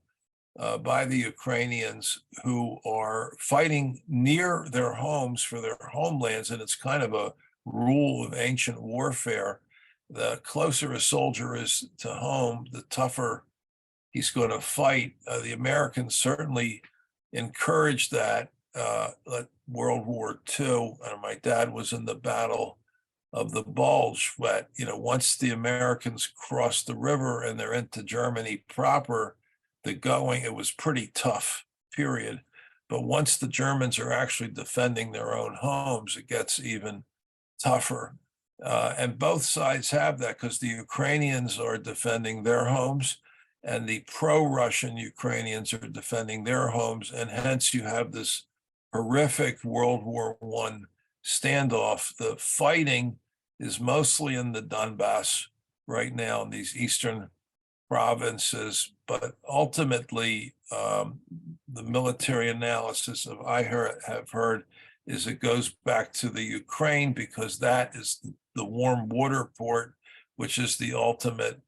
by the Ukrainians, who are fighting near their homes for their homelands. And it's kind of a rule of ancient warfare. The closer a soldier is to home, the tougher he's going to fight. The Americans certainly encouraged that. World War II, and my dad was in the Battle of the Bulge, but once the Americans crossed the river and they're into Germany proper, it was pretty tough, period. But once the Germans are actually defending their own homes, it gets even tougher. And both sides have that, because the Ukrainians are defending their homes and the pro-Russian Ukrainians are defending their homes. And hence you have this horrific World War I standoff. The fighting is mostly in the Donbass right now, in these eastern provinces, but ultimately the military analysis have heard is it goes back to the Ukraine, because that is the warm water port, which is the ultimate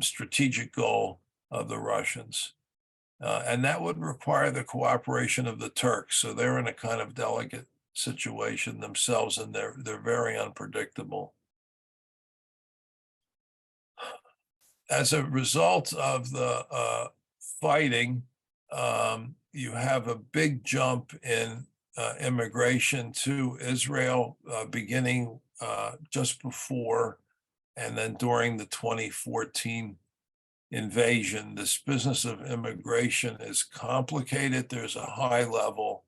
strategic goal of the Russians. And that would require the cooperation of the Turks. So they're in a kind of delicate situation themselves, and they're very unpredictable. As a result of the fighting, you have a big jump in immigration to Israel, beginning just before and then during the 2014 invasion. This business of immigration is complicated. There's a high level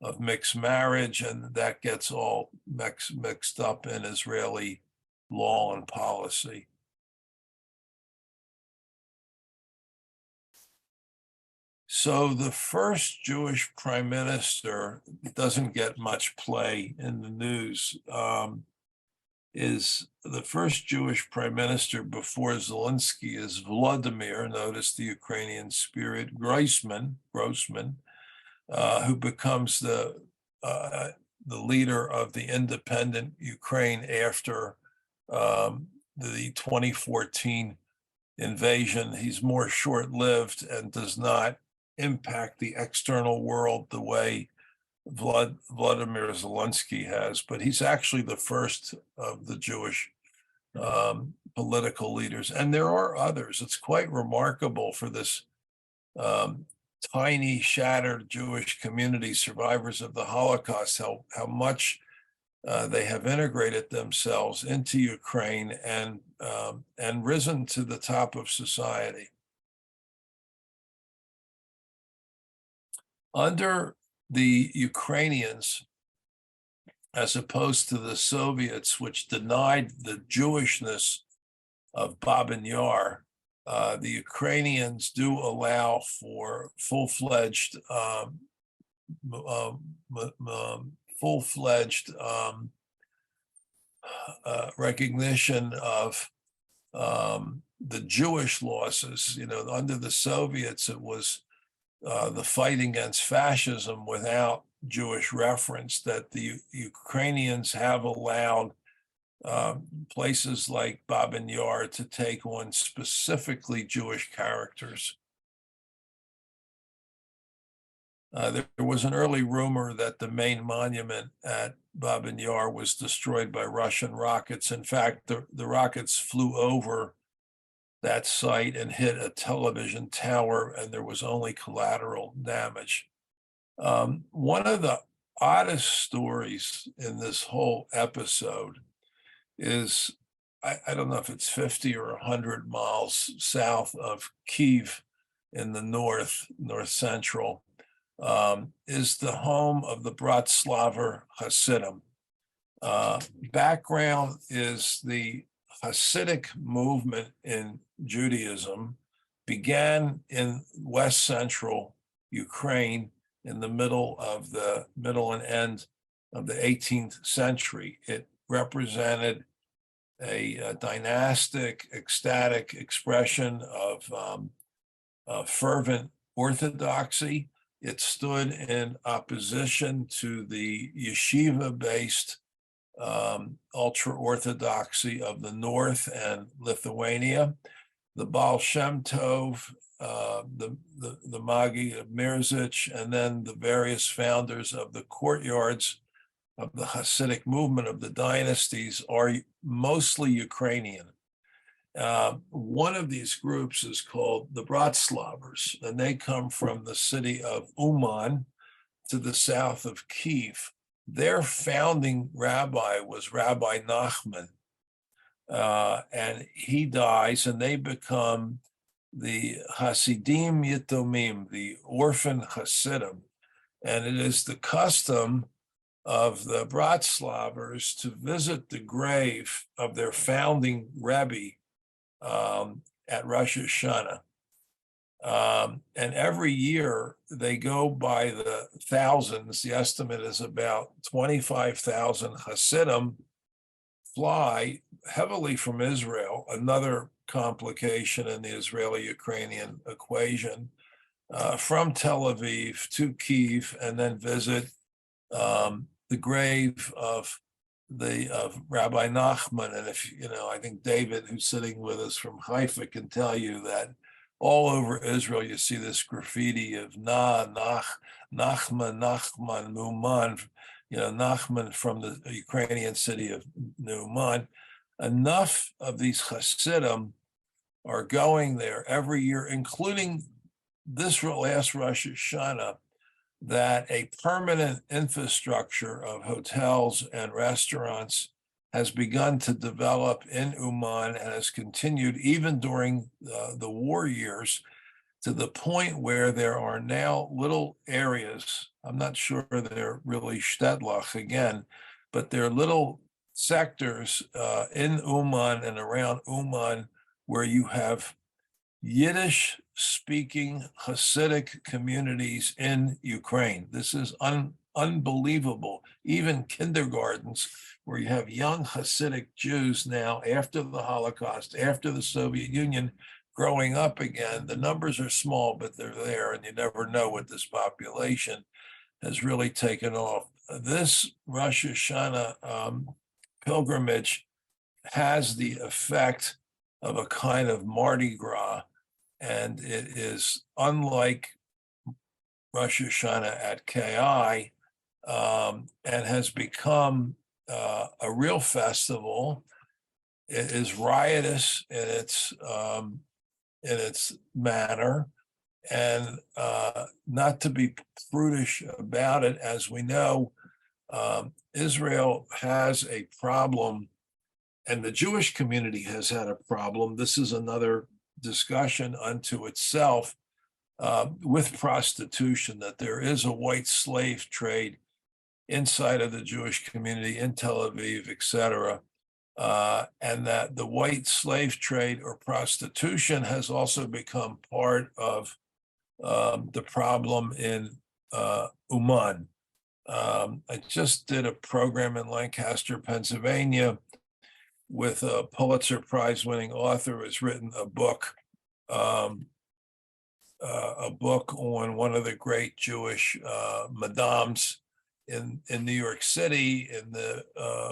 of mixed marriage, and that gets all mixed up in Israeli law and policy. So the first Jewish prime minister doesn't get much play in the news. Is the first Jewish prime minister before Zelensky is Vladimir, notice the Ukrainian spirit, Grossman, who becomes the leader of the independent Ukraine after the 2014 invasion. He's more short-lived and does not impact the external world the way Vladimir Zelensky has, but he's actually the first of the Jewish political leaders. And there are others. It's quite remarkable for this tiny, shattered Jewish community, survivors of the Holocaust, how much they have integrated themselves into Ukraine and risen to the top of society. Under the Ukrainians, as opposed to the Soviets, which denied the Jewishness of Babin Yar, the Ukrainians do allow for full-fledged recognition of the Jewish losses. Under the Soviets, it was the fight against fascism without Jewish reference. That the Ukrainians have allowed places like Babin Yar to take on specifically Jewish characters. There was an early rumor that the main monument at Babin Yar was destroyed by Russian rockets. In fact, the rockets flew over that site and hit a television tower, and there was only collateral damage. One of the oddest stories in this whole episode is, I don't know if it's 50 or 100 miles south of Kiev in the north central, is the home of the Bratslaver Hasidim. Background is the Hasidic movement in Judaism began in west central Ukraine in the middle and end of the 18th century. It represented a dynastic, ecstatic expression of fervent orthodoxy. It stood in opposition to the yeshiva-based ultra-orthodoxy of the North and Lithuania. The Baal Shem Tov, the Magi of Mirzic, and then the various founders of the courtyards of the Hasidic movement of the dynasties are mostly Ukrainian. One of these groups is called the Bratslavers, and they come from the city of Uman to the south of Kiev. Their founding rabbi was Rabbi Nachman, and he dies, and they become the Hasidim Yitomim, the orphan Hasidim. And it is the custom of the Bratslavers to visit the grave of their founding Rabbi at Rosh Hashanah. And every year they go by the thousands. The estimate is about 25,000 Hasidim fly heavily from Israel, another complication in the Israeli-Ukrainian equation, from Tel Aviv to Kiev, and then visit the grave of Rabbi Nachman. And if you know, I think David, who's sitting with us from Haifa, can tell you that all over Israel you see this graffiti of Nachman, Muman, Nachman from the Ukrainian city of Neuman. Enough of these Hasidim are going there every year, including this last Rosh Hashanah, that a permanent infrastructure of hotels and restaurants has begun to develop in Uman and has continued even during the war years, to the point where there are now little areas. I'm not sure they're really Shtetlach again, but they're little sectors in Uman and around Uman where you have Yiddish speaking Hasidic communities in Ukraine. This is unbelievable. Even kindergartens where you have young Hasidic Jews now, after the Holocaust, after the Soviet Union, growing up again. The numbers are small, but they're there, and you never know what this population has really taken off. This Rosh Hashanah pilgrimage has the effect of a kind of Mardi Gras, and it is unlike Rosh Hashanah at KI, and has become a real festival. It is riotous in its manner, and not to be prudish about it, as we know, Israel has a problem, and the Jewish community has had a problem. This is another discussion unto itself, with prostitution, that there is a white slave trade inside of the Jewish community in Tel Aviv, etc. And that the white slave trade or prostitution has also become part of the problem in Uman. I just did a program in Lancaster, Pennsylvania, with a Pulitzer Prize winning author who has written a book on one of the great Jewish madams in New York City in the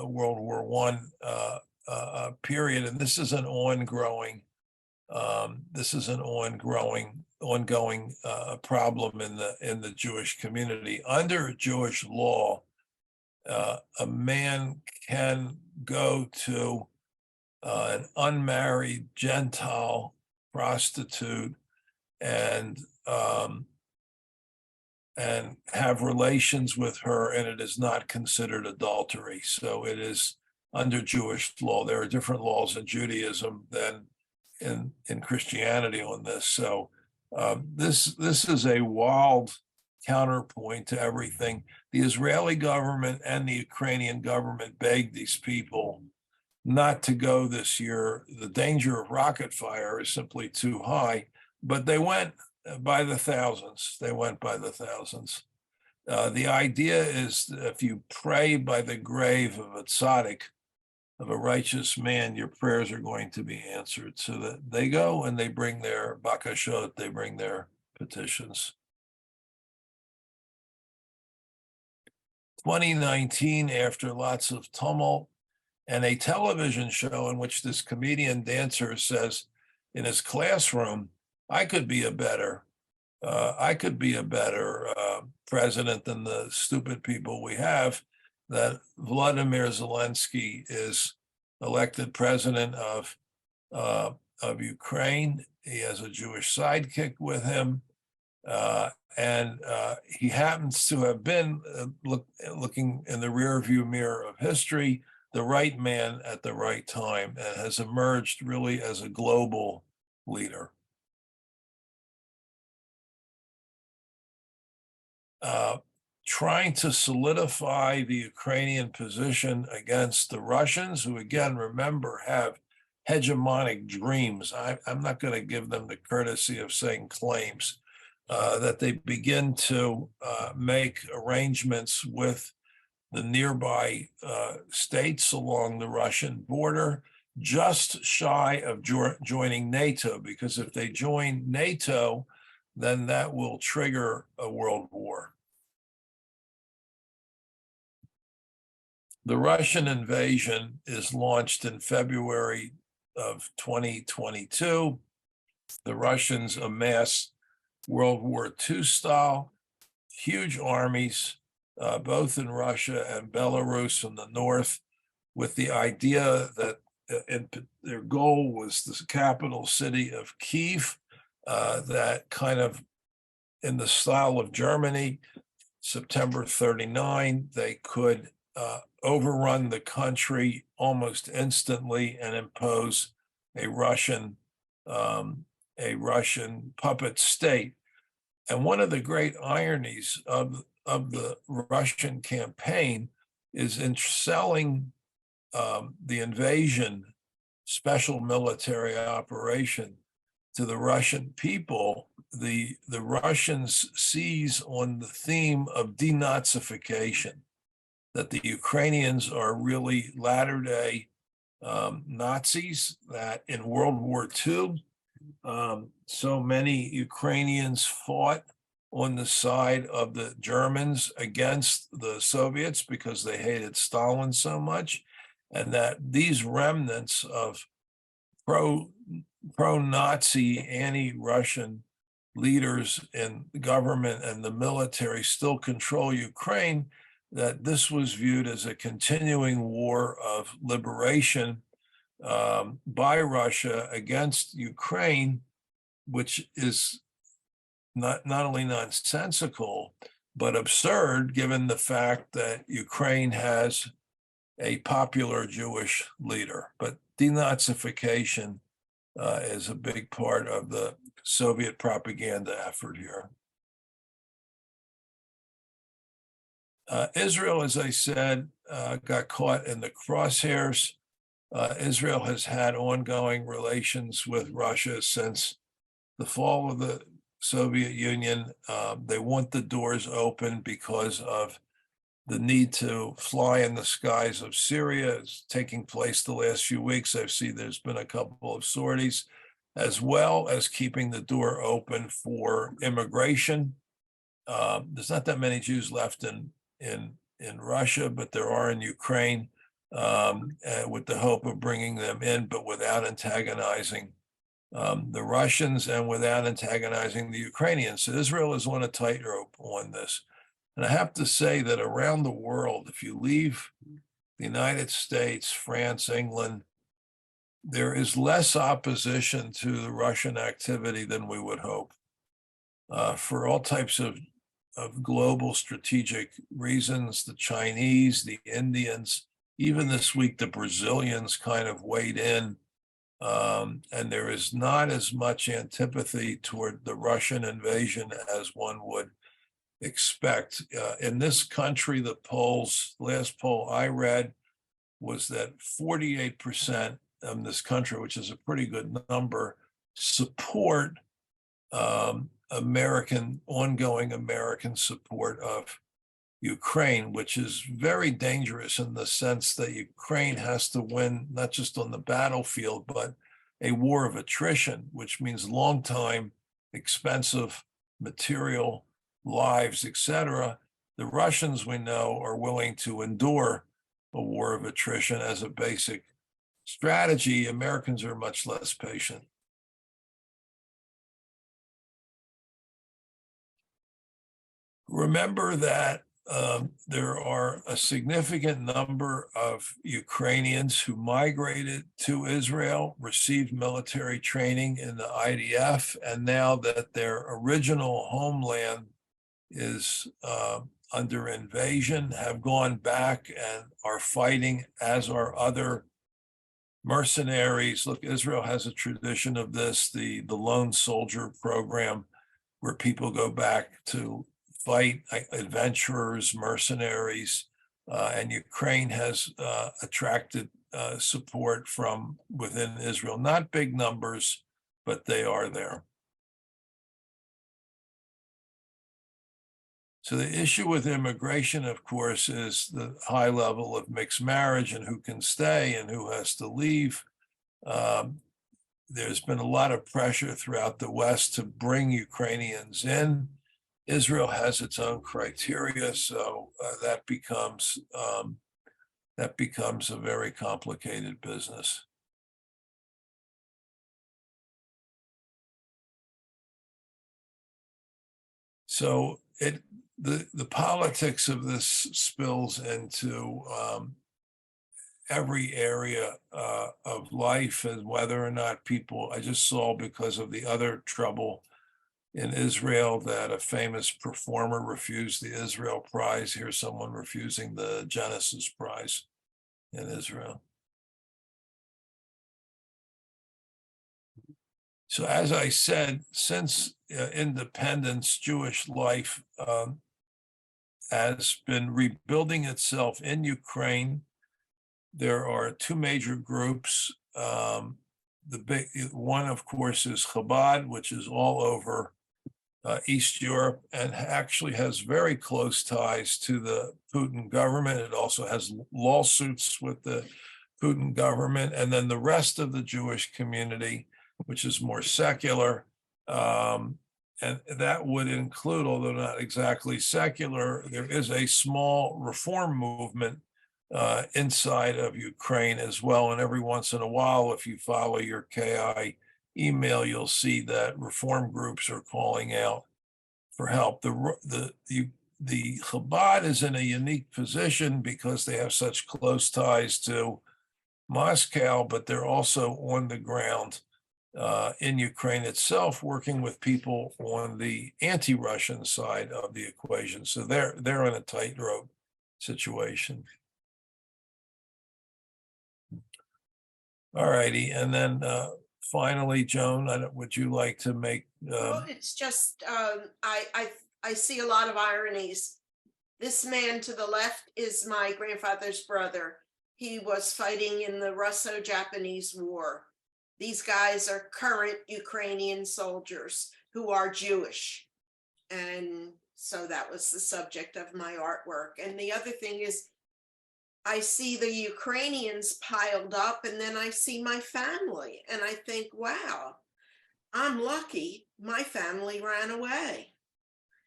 World War I period, and this is an ongoing problem in the Jewish community. Under Jewish law, a man can go to an unmarried Gentile prostitute and have relations with her, and it is not considered adultery. So it is under Jewish law. There are different laws in Judaism than in Christianity on this. So this is a wild counterpoint to everything. The Israeli government and the Ukrainian government begged these people not to go this year. The danger of rocket fire is simply too high, but they went by the thousands. They went by the thousands. The idea is that if you pray by the grave of a tzaddik, of a righteous man, your prayers are going to be answered. So that they go and they bring their bakashot, they bring their petitions. 2019, after lots of tumult and a television show in which this comedian dancer says in his classroom, I could be a better president than the stupid people we have, that Vladimir Zelensky is elected president of Ukraine. He has a Jewish sidekick with him. And he happens to have been, looking in the rearview mirror of history, the right man at the right time, and has emerged really as a global leader. Trying to solidify the Ukrainian position against the Russians, who again, remember, have hegemonic dreams. I'm not going to give them the courtesy of saying claims. That they begin to make arrangements with the nearby states along the Russian border, just shy of joining NATO, because if they join NATO, then that will trigger a world war. The Russian invasion is launched in February of 2022. The Russians amass World War II style, huge armies, both in Russia and Belarus in the north, with the idea that their goal was the capital city of Kyiv, that kind of in the style of Germany, September 39, they could overrun the country almost instantly and impose a Russian puppet state. And one of the great ironies of the Russian campaign is in selling the invasion special military operation to the Russian people. The Russians seize on the theme of denazification, that the Ukrainians are really latter-day Nazis, that in World War II, so many Ukrainians fought on the side of the Germans against the Soviets because they hated Stalin so much, and that these remnants of pro-Nazi, anti-Russian leaders in the government and the military still control Ukraine, that this was viewed as a continuing war of liberation by Russia against Ukraine, which is not only nonsensical, but absurd, given the fact that Ukraine has a popular Jewish leader. But denazification is a big part of the Soviet propaganda effort here. Israel, as I said, got caught in the crosshairs. Israel has had ongoing relations with Russia since the fall of the Soviet Union. They want the doors open because of the need to fly in the skies of Syria. It's taking place the last few weeks. I've seen there's been a couple of sorties, as well as keeping the door open for immigration. There's not that many Jews left in Russia, but there are in Ukraine, with the hope of bringing them in, but without antagonizing the Russians and without antagonizing the Ukrainians. So Israel is on a tightrope on this. And I have to say that around the world, if you leave the United States, France, England, there is less opposition to the Russian activity than we would hope, for all types of global strategic reasons. The Chinese, the Indians, Even this week, the Brazilians kind of weighed in. And there is not as much antipathy toward the Russian invasion as one would expect. In this country, the polls, last poll I read was that 48% of this country, which is a pretty good number, support ongoing American support of Ukraine, which is very dangerous in the sense that Ukraine has to win, not just on the battlefield, but a war of attrition, which means long time, expensive material, lives, etc. The Russians, we know, are willing to endure a war of attrition as a basic strategy. Americans are much less patient. Remember that there are a significant number of Ukrainians who migrated to Israel, received military training in the IDF, and now that their original homeland is under invasion, have gone back and are fighting, as are other mercenaries. Look, Israel has a tradition of this, the lone soldier program, where people go back to fight, adventurers, mercenaries, and Ukraine has attracted support from within Israel. Not big numbers, but they are there. So the issue with immigration, of course, is the high level of mixed marriage and who can stay and who has to leave. There's been a lot of pressure throughout the West to bring Ukrainians in. Israel has its own criteria, so that becomes a very complicated business. So the politics of this spills into every area of life, and whether or not people. I just saw, because of the other trouble in Israel, that a famous performer refused the Israel Prize. Here's someone refusing the Genesis Prize in Israel. So as I said, since independence, Jewish life has been rebuilding itself in Ukraine. There are two major groups. The big one, of course, is Chabad, which is all over East Europe and actually has very close ties to the Putin government. It also has lawsuits with the Putin government. And then the rest of the Jewish community, which is more secular, and that would include, although not exactly secular, there is a small reform movement inside of Ukraine as well. And every once in a while, if you follow your KI email, you'll see that reform groups are calling out for help. The Chabad is in a unique position because they have such close ties to Moscow, but they're also on the ground in Ukraine itself, working with people on the anti-Russian side of the equation. So they're in a tightrope situation. All righty, and then finally, Joan, would you like to make? Well, it's just I see a lot of ironies. This man to the left is my grandfather's brother. He was fighting in the Russo-Japanese War. These guys are current Ukrainian soldiers who are Jewish. And so that was the subject of my artwork. And the other thing is, I see the Ukrainians piled up, and then I see my family, and I think, wow, I'm lucky my family ran away.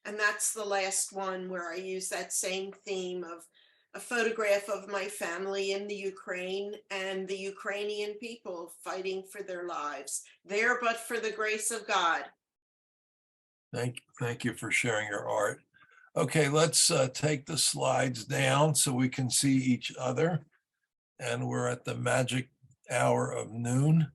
And that's the last one where I use that same theme of a photograph of my family in the Ukraine and the Ukrainian people fighting for their lives there, but for the grace of God. Thank you for sharing your art. Okay, let's take the slides down so we can see each other. And we're at the magic hour of noon.